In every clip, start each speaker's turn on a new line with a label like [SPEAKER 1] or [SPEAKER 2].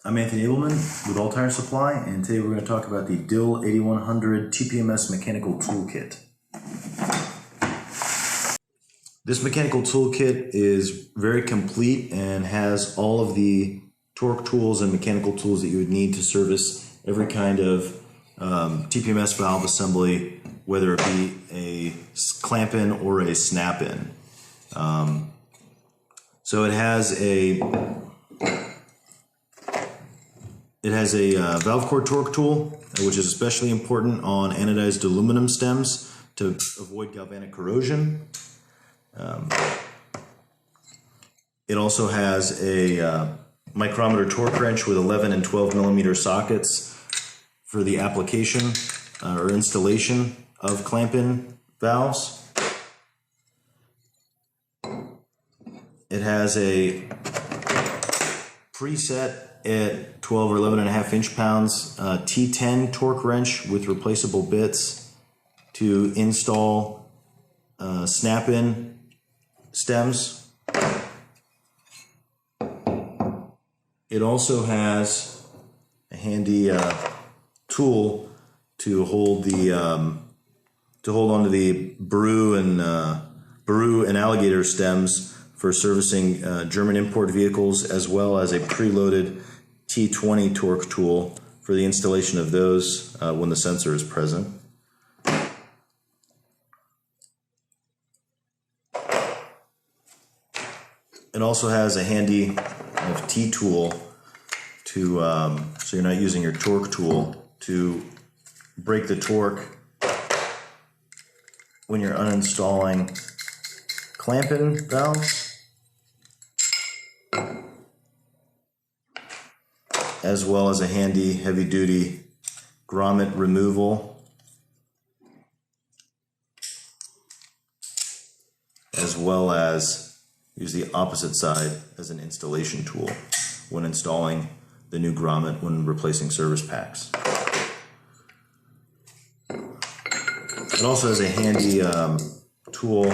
[SPEAKER 1] I'm Anthony Abelman with All Tire Supply, and today we're going to talk about the Dill 8100 TPMS mechanical toolkit. This mechanical toolkit is very complete and has all of the torque tools and mechanical tools that you would need to service every kind of TPMS valve assembly, whether it be a clamp-in or a snap-in. So it has a valve core torque tool, which is especially important on anodized aluminum stems to avoid galvanic corrosion. It also has a micrometer torque wrench with 11 and 12 millimeter sockets for the application or installation of clamp-in valves. It has a preset at 12 or 11.5 inch-pounds T10 torque wrench with replaceable bits to install snap-in stems. It also has a handy tool to hold onto the Baru and alligator stems for servicing German import vehicles, as well as a preloaded T20 torque tool for the installation of those when the sensor is present. It also has a handy T-tool to, so you're not using your torque tool, to break the torque when you're uninstalling clamp-in valves, as well as a handy heavy-duty grommet removal, as well as use the opposite side as an installation tool when installing the new grommet when replacing service packs. It also has a handy tool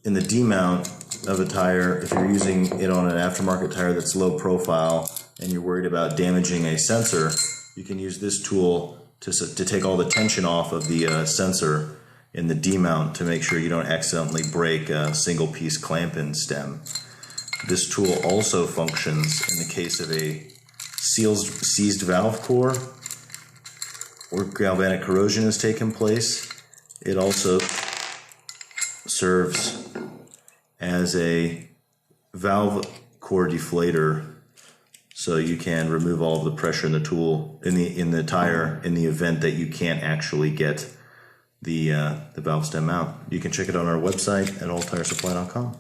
[SPEAKER 1] in the D-mount of a tire. If you're using it on an aftermarket tire that's low profile and you're worried about damaging a sensor, you can use this tool to take all the tension off of the sensor in the D-mount to make sure you don't accidentally break a single piece clamp-in stem. This tool also functions in the case of a seized valve core or galvanic corrosion has taken place. It also serves as a valve core deflator, so you can remove all of the pressure in the tool in the tire in the event that you can't actually get the valve stem out. You can check it on our website at alltiresupply.com.